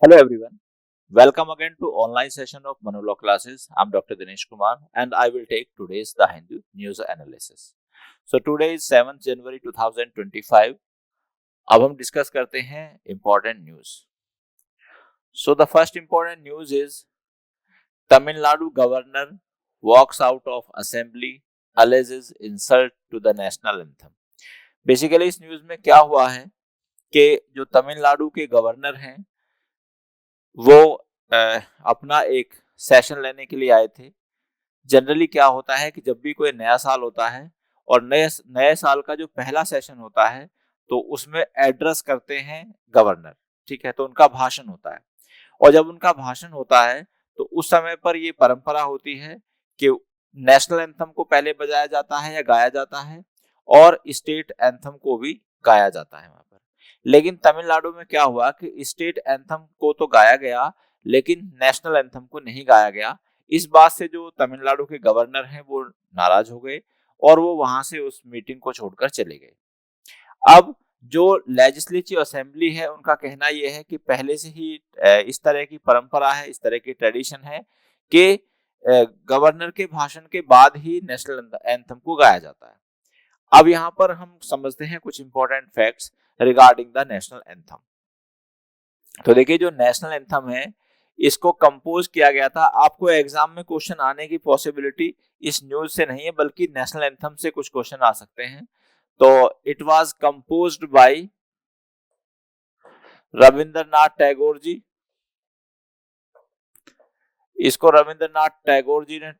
Hello everyone. Welcome again to online session of Manolo classes. I'm Dr. Dinesh Kumar and I will take today's The Hindu news analysis. So today is 7th January 2025. अब हम discuss करते हैं important news. So the first important news is Tamil Nadu governor walks out of assembly, alleges insult to the national anthem. Basically इस news में क्या हुआ है कि जो तमिलनाडु के गवर्नर हैं वो अपना एक सेशन लेने के लिए आए थे। जनरली क्या होता है कि जब भी कोई नया साल होता है और नए नए साल का जो पहला सेशन होता है तो उसमें एड्रेस करते हैं गवर्नर, ठीक है, तो उनका भाषण होता है। और जब उनका भाषण होता है तो उस समय पर ये परंपरा होती है कि नेशनल एंथम को पहले बजाया जाता है या गाया जाता है और स्टेट एंथम को भी गाया जाता है वहां पर। लेकिन तमिलनाडु में क्या हुआ कि स्टेट एंथम को तो गाया गया लेकिन नेशनल एंथम को नहीं गाया गया। इस बात से जो तमिलनाडु के गवर्नर हैं वो नाराज हो गए और वो वहां से उस मीटिंग को छोड़कर चले गए। अब जो लेजिस्लेटिव असेंबली है उनका कहना यह है कि पहले से ही इस तरह की परंपरा है, इस तरह की ट्रेडिशन है कि गवर्नर के भाषण के बाद ही नेशनल एंथम को गाया जाता है। अब यहाँ पर हम समझते हैं कुछ important facts regarding the national anthem. तो देखिए जो नेशनल एंथम है इसको कंपोज किया गया था। आपको एग्जाम में क्वेश्चन आने की पॉसिबिलिटी इस न्यूज से नहीं है बल्कि नेशनल एंथम से कुछ क्वेश्चन आ सकते हैं। तो it was composed by Rabindranath Tagore ji. इसको रविंद्रनाथ टैगोर जी ने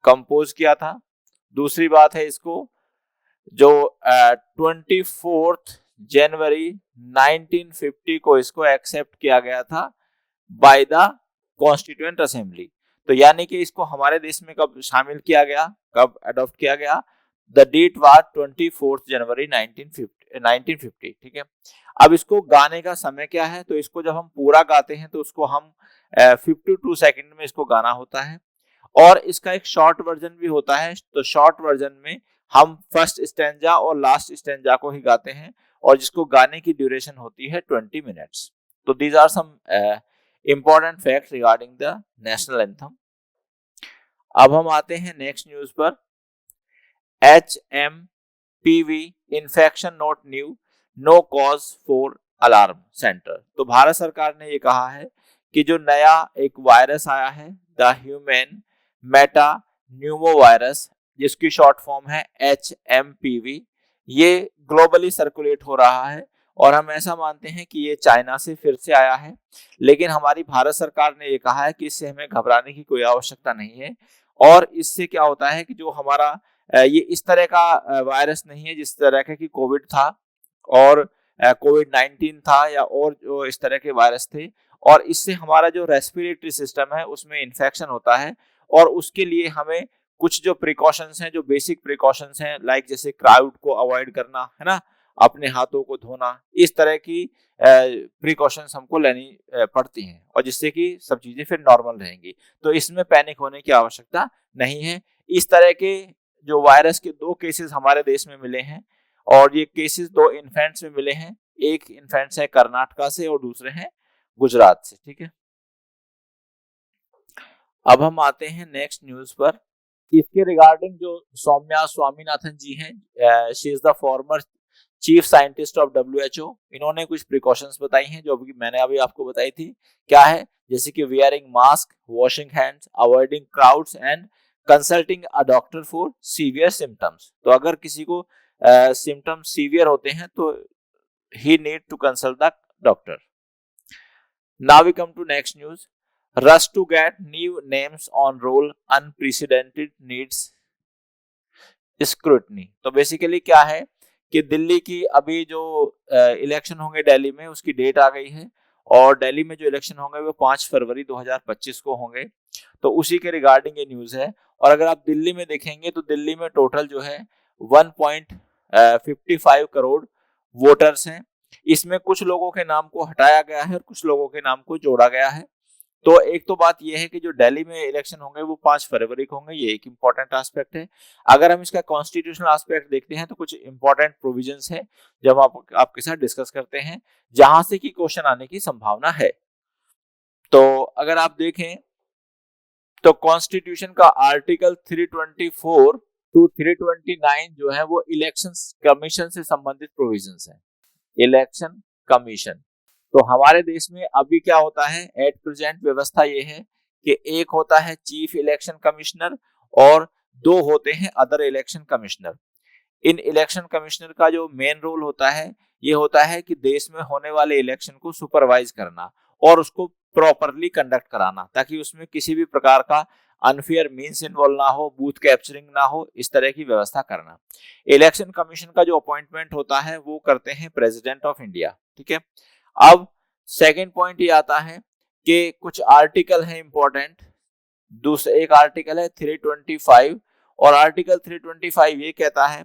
कंपोज किया था। दूसरी बात है इसको जो 24 जनवरी 1950 को इसको एक्सेप्ट किया गया था बाय द कॉन्स्टिट्यूएंट असेंबली। तो यानी कि इसको हमारे देश में कब शामिल किया गया, कब अडॉप्ट किया गया, द डेट वाज 24 जनवरी 1950, ठीक है। अब इसको गाने का समय क्या है, तो इसको जब हम पूरा गाते हैं तो उसको हम 52 सेकंड में इसको गाना होता है और इसका एक शॉर्ट वर्जन भी होता है। तो शॉर्ट वर्जन में हम फर्स्ट स्टैंजा और लास्ट स्टैंजा को ही गाते हैं और जिसको गाने की ड्यूरेशन होती है 20 मिनट्स। तो these are some important fact regarding the national anthem. अब हम आते हैं नेक्स्ट न्यूज पर। HMPV infection not new, no cause for alarm center. तो भारत सरकार ने ये कहा है कि जो नया एक वायरस आया है the human Meta Numa virus जिसकी शॉर्ट फॉर्म है HMPV, ये ग्लोबली सर्कुलेट हो रहा है और हम ऐसा मानते हैं कि ये चाइना से फिर से आया है। लेकिन हमारी भारत सरकार ने ये कहा है कि इससे हमें घबराने की कोई आवश्यकता नहीं है। और इससे क्या होता है कि जो हमारा ये इस तरह का वायरस नहीं है जिस तरह का कि कोविड था और कोविड-19 था या और जो इस तरह के वायरस थे। और इससे हमारा जो रेस्पिरेटरी सिस्टम है उसमें इन्फेक्शन होता है और उसके लिए हमें कुछ जो प्रिकॉशंस हैं, जो बेसिक प्रिकॉशंस हैं, लाइक जैसे क्राउड को अवॉइड करना है ना, अपने हाथों को धोना, इस तरह की प्रिकॉशंस हमको लेनी पड़ती हैं और जिससे कि सब चीजें फिर नॉर्मल रहेंगी। तो इसमें पैनिक होने की आवश्यकता नहीं है। इस तरह के जो वायरस के 2 केसेस हमारे देश में मिले हैं और ये केसेस 2 इन्फेंट्स में मिले हैं। एक इन्फेंट्स है कर्नाटका से और दूसरे हैं गुजरात से, ठीक है। अब हम आते हैं नेक्स्ट न्यूज पर। इसके रिगार्डिंग जो सौम्या स्वामीनाथन जी हैं, she is the former chief scientist of WHO, इन्होंने कुछ प्रिकॉशंस बताई हैं जो मैंने अभी आपको बताई थी। क्या है, जैसे कि wearing mask, washing hands, avoiding crowds and consulting a doctor for severe symptoms. तो अगर किसी को सिम्टम्स सीवियर होते हैं तो he need to consult the doctor. Now we come to next news. Rush to get new names on roll, unprecedented needs scrutiny। तो basically क्या है कि दिल्ली की अभी जो इलेक्शन होंगे दिल्ली में उसकी डेट आ गई है और दिल्ली में जो इलेक्शन होंगे वो 5 फरवरी 2025 को होंगे। तो उसी के रिगार्डिंग ये न्यूज है। और अगर आप दिल्ली में देखेंगे तो दिल्ली में टोटल जो है 1.55 करोड़ वोटर्स हैं। इसमें कुछ लोगों के नाम को हटाया गया है और कुछ लोगों के नाम को जोड़ा गया है। तो एक तो बात यह है कि जो दिल्ली में इलेक्शन होंगे वो 5 फरवरी को होंगे, ये एक इंपॉर्टेंट एस्पेक्ट है। अगर हम इसका कॉन्स्टिट्यूशनल एस्पेक्ट देखते हैं तो कुछ इंपॉर्टेंट प्रोविजंस हैं जब आपके साथ डिस्कस करते हैं जहां से कि क्वेश्चन आने की संभावना है। तो अगर आप देखें तो कॉन्स्टिट्यूशन का आर्टिकल 324 टू 329 जो है वो इलेक्शन कमीशन से संबंधित प्रोविजंस है। इलेक्शन कमीशन, तो हमारे देश में अभी क्या होता है, एट प्रेजेंट व्यवस्था ये है कि एक होता है चीफ इलेक्शन कमिश्नर और दो होते हैं अदर इलेक्शन कमिश्नर। इन इलेक्शन कमिश्नर का जो मेन रोल होता है ये होता है कि देश में होने वाले इलेक्शन को सुपरवाइज करना और उसको प्रॉपरली कंडक्ट कराना, ताकि उसमें किसी भी प्रकार का अनफेयर मींस इन्वॉल्व ना हो, बूथ कैप्चरिंग ना हो, इस तरह की व्यवस्था करना। इलेक्शन कमीशन का जो अपॉइंटमेंट होता है वो करते हैं प्रेसिडेंट ऑफ इंडिया। ठीक है, अब सेकेंड पॉइंट ये आता है कि कुछ आर्टिकल है इंपॉर्टेंट। दूसरा एक आर्टिकल है 325 और आर्टिकल 325 ये कहता है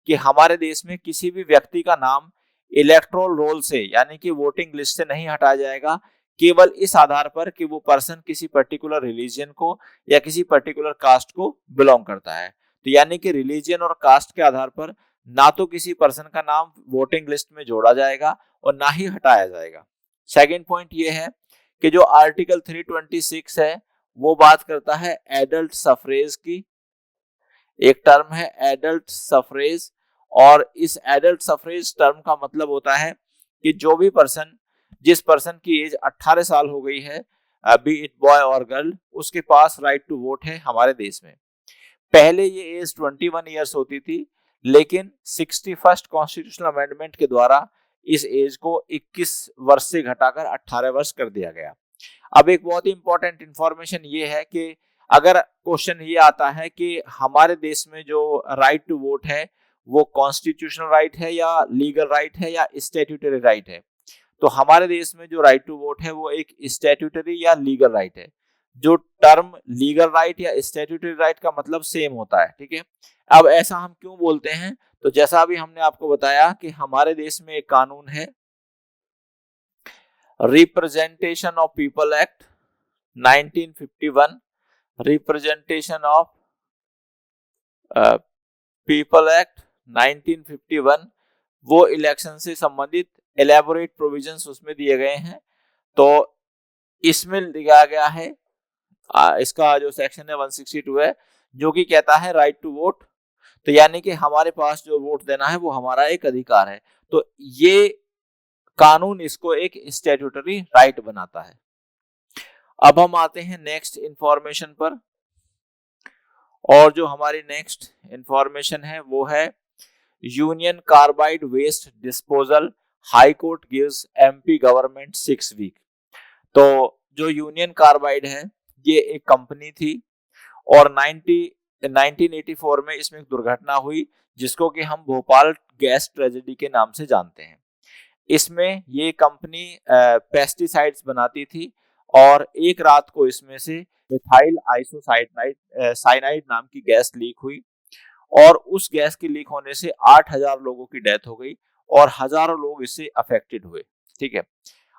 कि हमारे देश में किसी भी व्यक्ति का नाम इलेक्टोरल रोल से यानी कि वोटिंग लिस्ट से नहीं हटाया जाएगा, केवल इस आधार पर कि वो पर्सन किसी पर्टिकुलर रिलीजन को या किसी पर्टिकुलर कास्ट को बिलोंग करता है। तो यानी कि रिलीजन और कास्ट के आधार पर ना तो किसी पर्सन का नाम वोटिंग लिस्ट में जोड़ा जाएगा और ना ही हटाया जाएगा। सेकेंड पॉइंट ये है कि जो आर्टिकल 326 है वो बात करता है एडल्ट सफरेज की। एक टर्म है एडल्ट सफरेज, और इस एडल्ट सफरेज टर्म का मतलब होता है कि जो भी पर्सन, जिस पर्सन की एज 18 साल हो गई है, बी इट बॉय और गर्ल, उसके पास राइट टू वोट है हमारे देश में। पहले ये एज 21 ईयर्स होती थी, लेकिन 61st कॉन्स्टिट्यूशनल अमेंडमेंट के द्वारा इस एज को 21 वर्ष से घटाकर 18 वर्ष कर दिया गया। अब एक बहुत ही इंपॉर्टेंट इंफॉर्मेशन ये है कि अगर क्वेश्चन ये आता है कि हमारे देश में जो राइट टू वोट है वो कॉन्स्टिट्यूशनल राइट है या लीगल राइट है या स्टैट्यूटरी राइट है, तो हमारे देश में जो राइट टू वोट है वो एक स्टैट्यूटरी या लीगल राइट है। जो टर्म लीगल राइट या स्टैट्यूटरी राइट का मतलब सेम होता है। ठीक है, अब ऐसा हम क्यों बोलते हैं, तो जैसा अभी हमने आपको बताया कि हमारे देश में एक कानून है representation of people act 1951, representation of people act 1951, वो इलेक्शन से संबंधित एलेबोरेट प्रोविजंस उसमें दिए गए हैं। तो इसमें दिया गया है इसका जो सेक्शन है 162 है, जो कि कहता है राइट टू वोट। तो यानी कि हमारे पास जो वोट देना है वो हमारा एक अधिकार है। तो ये कानून इसको एक स्टैट्यूटरी राइट बनाता है। अब हम आते हैं नेक्स्ट इंफॉर्मेशन पर, और जो हमारी नेक्स्ट इंफॉर्मेशन है वो है union carbide waste disposal, high court gives MP government 6 week. तो जो यूनियन कार्बाइड है ये एक कंपनी थी और 1984 में इसमें एक दुर्घटना हुई जिसको कि हम भोपाल गैस ट्रेजेडी के नाम से जानते हैं। इसमें ये कंपनी पेस्टिसाइड्स बनाती थी और एक रात को इसमें से मिथाइल आइसोसाइनाइड साइनाइड नाम की गैस लीक हुई और उस गैस के लीक होने से 8,000 लोगों की डेथ हो गई और हजारों लोग इससे अफेक्टेड हुए। ठीक है,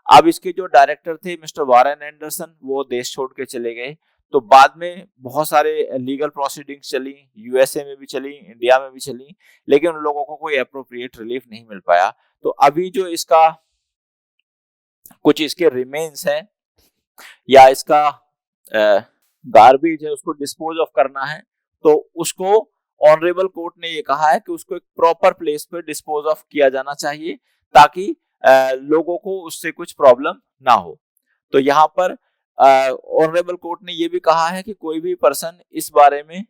अब इसके जो डायरेक्टर थे मिस्टर वारेन एंडरसन, वो देश छोड़ के चले गए। तो बाद में बहुत सारे लीगल प्रोसीडिंग्स चली, यूएसए में भी चली, इंडिया में भी चली, लेकिन उन लोगों को कोई अप्रोप्रिएट रिलीफ नहीं मिल पाया। तो अभी जो इसका कुछ इसके रिमेन्स हैं या इसका गार्बेज है उसको डिस्पोज ऑफ करना है, तो उसको ऑनरेबल कोर्ट ने ये कहा है कि उसको एक प्रॉपर प्लेस पे डिस्पोज ऑफ किया जाना चाहिए ताकि लोगों को उससे कुछ प्रॉब्लम ना हो। तो यहाँ पर ऑनरेबल कोर्ट ने ये भी कहा है कि कोई भी पर्सन इस बारे में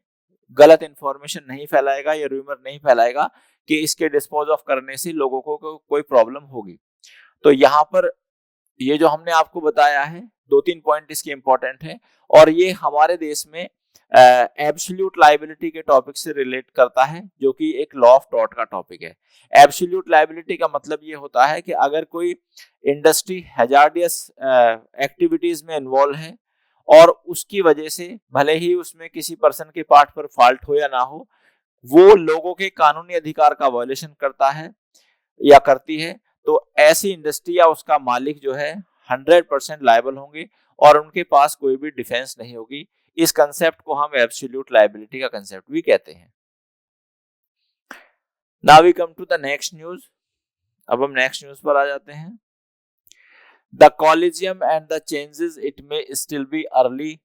गलत इंफॉर्मेशन नहीं फैलाएगा या रूमर नहीं फैलाएगा कि इसके डिस्पोज ऑफ करने से लोगों को कोई प्रॉब्लम होगी। तो यहाँ पर ये जो हमने आपको बताया है 2-3 पॉइंट इसके इंपॉर्टेंट है और ये हमारे देश में एब्सोल्यूट लायबिलिटी के टॉपिक से रिलेट करता है, जो कि एक लॉ ऑफ टॉर्ट का टॉपिक है। एब्सोल्यूट लायबिलिटी का मतलब ये होता है कि अगर कोई इंडस्ट्री हैजार्डियस एक्टिविटीज में इन्वॉल्व है और उसकी वजह से भले ही उसमें किसी पर्सन के पार्ट पर फॉल्ट हो या ना हो, वो लोगों के कानूनी अधिकार का वायलेशन करता है या करती है, तो ऐसी इंडस्ट्री या उसका मालिक जो है 100% लायबल होंगे और उनके पास कोई भी डिफेंस नहीं होगी। इस कंसेप्ट को हम एब्सोल्यूट लायबिलिटी का कंसेप्ट भी कहते हैं। Now we come to the next news. अब हम नेक्स्ट न्यूज पर आ जाते हैं। The collegium and the changes it may still be early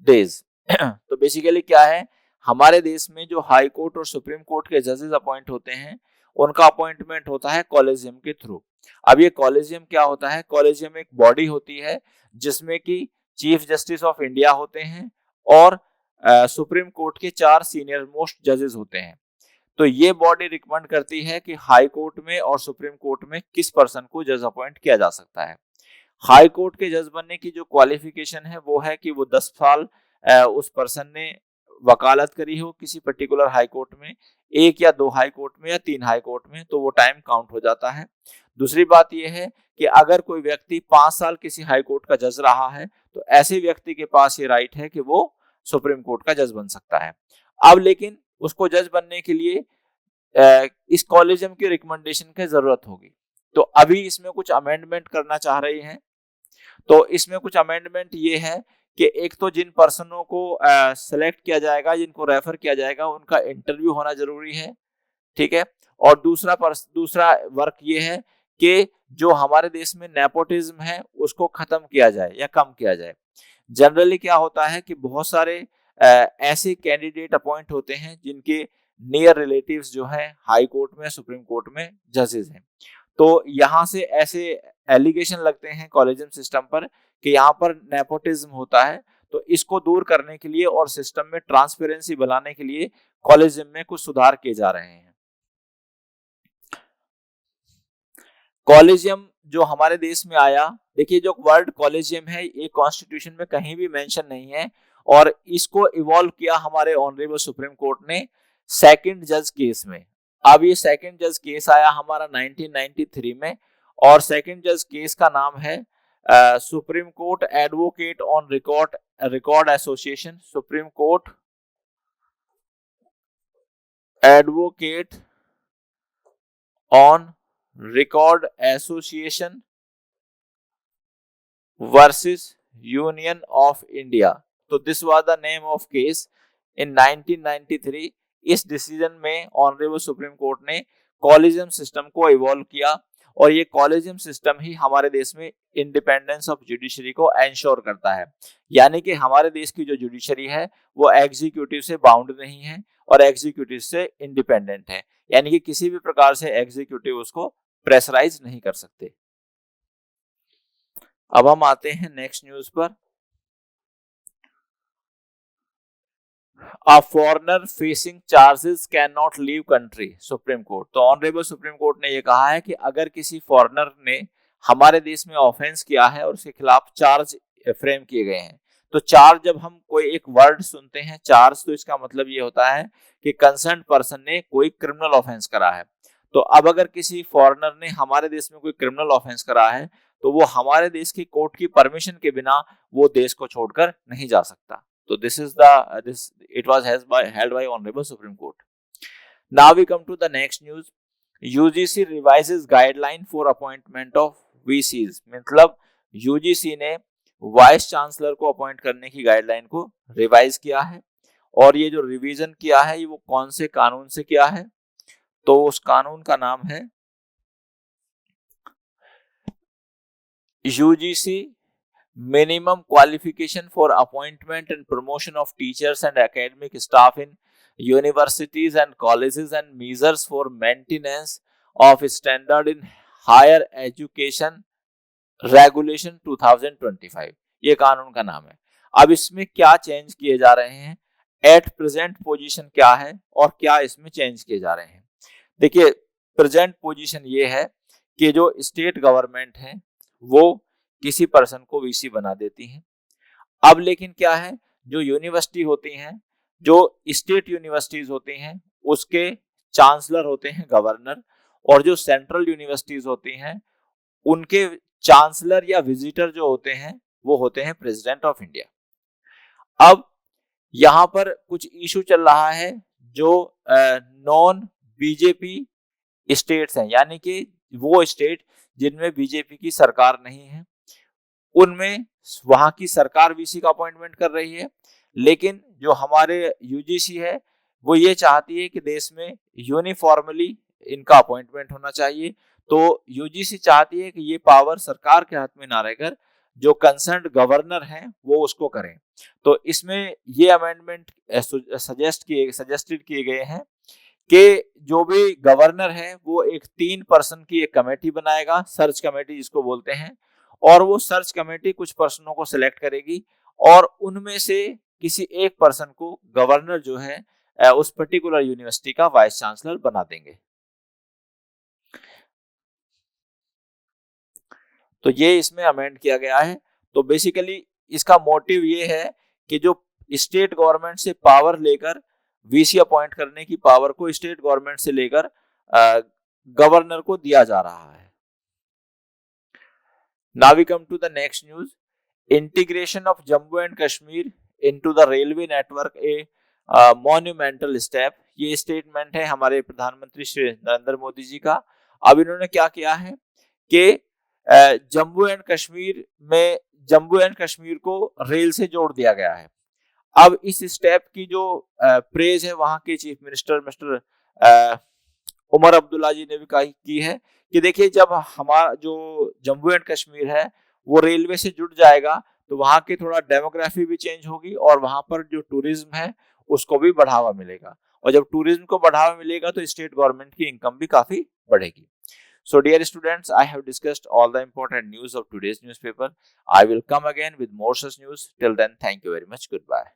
days. तो बेसिकली क्या है, हमारे देश में जो हाई कोर्ट और सुप्रीम कोर्ट के जजेस अपॉइंट होते हैं उनका अपॉइंटमेंट होता है कॉलेजियम के थ्रू। अब ये कॉलेजियम क्या होता है, कॉलेजियम एक बॉडी होती है जिसमें कि चीफ जस्टिस ऑफ इंडिया होते हैं और सुप्रीम कोर्ट के 4 सीनियर मोस्ट जजेस होते हैं। तो ये बॉडी रिकमेंड करती है कि हाई कोर्ट में और सुप्रीम कोर्ट में किस पर्सन को जज अपॉइंट किया जा सकता है। हाई कोर्ट के जज बनने की जो क्वालिफिकेशन है वो है कि वो 10 साल उस पर्सन ने वकालत करी हो किसी पर्टिकुलर हाई कोर्ट में, 1 या 2 हाई कोर्ट में या 3 हाई कोर्ट में, तो वो टाइम काउंट हो जाता है। दूसरी बात यह है कि अगर कोई व्यक्ति 5 साल किसी हाई कोर्ट का जज रहा है तो ऐसे व्यक्ति के पास ये राइट है कि वो सुप्रीम कोर्ट का जज बन सकता है। अब लेकिन उसको जज बनने के लिए इस कॉलेजियम की रिकमेंडेशन की जरूरत होगी। तो अभी इसमें कुछ अमेंडमेंट करना चाह रही हैं। तो इसमें कुछ अमेंडमेंट ये है कि एक तो जिन पर्सनों को सेलेक्ट किया जाएगा, जिनको रेफर किया जाएगा, उनका इंटरव्यू होना जरूरी है, ठीक है। और दूसरा वर्क ये है कि जो हमारे देश में नेपोटिज्म है उसको खत्म किया जाए या कम किया जाए। जनरली क्या होता है कि बहुत सारे ऐसे कैंडिडेट अपॉइंट होते हैं जिनके नियर रिलेटिव्स जो है हाई कोर्ट में, सुप्रीम कोर्ट में जजेस हैं। तो यहाँ से ऐसे एलिगेशन लगते हैं कॉलेजियम सिस्टम पर कि यहाँ पर नेपोटिज्म होता है। तो इसको दूर करने के लिए और सिस्टम में ट्रांसपेरेंसी बढ़ाने के लिए कॉलेजियम में कुछ सुधार किए जा रहे हैं। कॉलेजियम जो हमारे देश में आया, देखिए जो वर्ड कॉलेजियम है ये कॉन्स्टिट्यूशन में कहीं भी मेंशन नहीं है और इसको इवॉल्व किया हमारे ऑनरेबल सुप्रीम कोर्ट ने सेकंड जज केस में। अब ये सेकंड जज केस आया हमारा 1993 में और सेकंड जज केस का नाम है supreme court advocate on record association, supreme court advocate on record association versus union of India. तो this was the name of case in 1993। इस डिसीजन में ऑनरेबल सुप्रीम कोर्ट ने कॉलेजियम सिस्टम को evolve किया और ये कॉलेजियम सिस्टम ही हमारे देश में इंडिपेंडेंस ऑफ जुडिशरी को एंश्योर करता है। यानी कि हमारे देश की जो जुडिशरी है वो एग्जीक्यूटिव से बाउंड नहीं है और एग्जीक्यूटिव से इंडिपेंडेंट है, यानी कि किसी भी प्रकार से एग्जीक्यूटिव उसको प्रेशराइज नहीं कर सकते। अब हम आते हैं नेक्स्ट न्यूज पर। A foreigner facing charges cannot leave country, supreme court. तो ऑनरेबल सुप्रीम कोर्ट ने यह कहा है कि अगर किसी फॉरेनर ने हमारे देश में ऑफेंस किया है और उसके खिलाफ चार्ज फ्रेम किए गए हैं, तो चार्ज, जब हम कोई एक वर्ड सुनते हैं चार्ज, तो इसका मतलब ये होता है कि कंसर्न पर्सन ने कोई क्रिमिनल ऑफेंस करा है। तो अब अगर किसी फॉरेनर ने हमारे देश में कोई क्रिमिनल ऑफेंस करा है तो वो हमारे देश की कोर्ट की परमिशन के बिना वो देश को छोड़कर नहीं जा सकता। So this is it was held by Honorable Supreme Court. Now we come to the next news. UGC revises guideline for appointment of VCs. मतलब UGC ने वाइस चांसलर को अपॉइंट करने की गाइडलाइन को रिवाइज किया है और ये जो रिवीजन किया है ये वो कौन से कानून से किया है, तो उस कानून का नाम है UGC Minimum Qualification for Appointment and Promotion of Teachers and Academic Staff in Universities and Colleges and Measures for Maintenance of Standard in Higher Education Regulation 2025, ये कानून का नाम है। अब इसमें क्या चेंज किए जा रहे हैं, एट प्रेजेंट पोजीशन क्या है और क्या इसमें चेंज किए जा रहे हैं। देखिए प्रेजेंट पोजीशन ये है कि जो स्टेट गवर्नमेंट है वो किसी पर्सन को वीसी बना देती हैं। अब लेकिन क्या है, जो यूनिवर्सिटी होती हैं, जो स्टेट यूनिवर्सिटीज होती हैं, उसके चांसलर होते हैं गवर्नर, और जो सेंट्रल यूनिवर्सिटीज होती हैं उनके चांसलर या विजिटर जो होते हैं वो होते हैं प्रेसिडेंट ऑफ इंडिया। अब यहां पर कुछ इशू चल रहा है जो नॉन बीजेपी स्टेट्स हैं, यानी कि वो स्टेट जिनमें बीजेपी की सरकार नहीं है, उनमें वहां की सरकार वीसी का अपॉइंटमेंट कर रही है, लेकिन जो हमारे यूजीसी है वो ये चाहती है कि देश में यूनिफॉर्मली इनका अपॉइंटमेंट होना चाहिए। तो यूजीसी चाहती है कि ये पावर सरकार के हाथ में ना रहकर जो कंसर्न्ड गवर्नर हैं वो उसको करें। तो इसमें ये अमेंडमेंट सजेस्टेड किए गए हैं कि जो भी गवर्नर है वो एक 3 पर्सन की एक कमेटी बनाएगा, सर्च कमेटी जिसको बोलते हैं, और वो सर्च कमेटी कुछ पर्सनों को सिलेक्ट करेगी और उनमें से किसी एक पर्सन को गवर्नर जो है उस पर्टिकुलर यूनिवर्सिटी का वाइस चांसलर बना देंगे। तो ये इसमें अमेंड किया गया है। तो बेसिकली इसका मोटिव ये है कि जो स्टेट गवर्नमेंट से पावर लेकर वीसी अपॉइंट करने की पावर को स्टेट गवर्नमेंट से लेकर गवर्नर को दिया जा रहा है। Now we come to the next news. Integration of Jammu and Kashmir into the railway network a monumental step। ये स्टेटमेंट है हमारे प्रधानमंत्री श्री नरेंद्र मोदी जी का। अब इन्होंने क्या किया है कि जम्मू एंड कश्मीर को रेल से जोड़ दिया गया है। अब इस स्टेप की जो प्रेज है वहां के chief minister mister Omar Abdullah ji ने भी की है कि देखिए जब हमारा जो जम्मू एंड कश्मीर है वो रेलवे से जुड़ जाएगा तो वहां की थोड़ा डेमोग्राफी भी चेंज होगी और वहां पर जो टूरिज्म है उसको भी बढ़ावा मिलेगा, और जब टूरिज्म को बढ़ावा मिलेगा तो स्टेट गवर्नमेंट की इनकम भी काफी बढ़ेगी। So dear students, I have discussed all the important news of today's newspaper. I will come again with more such news. Till then, thank you very much. Goodbye.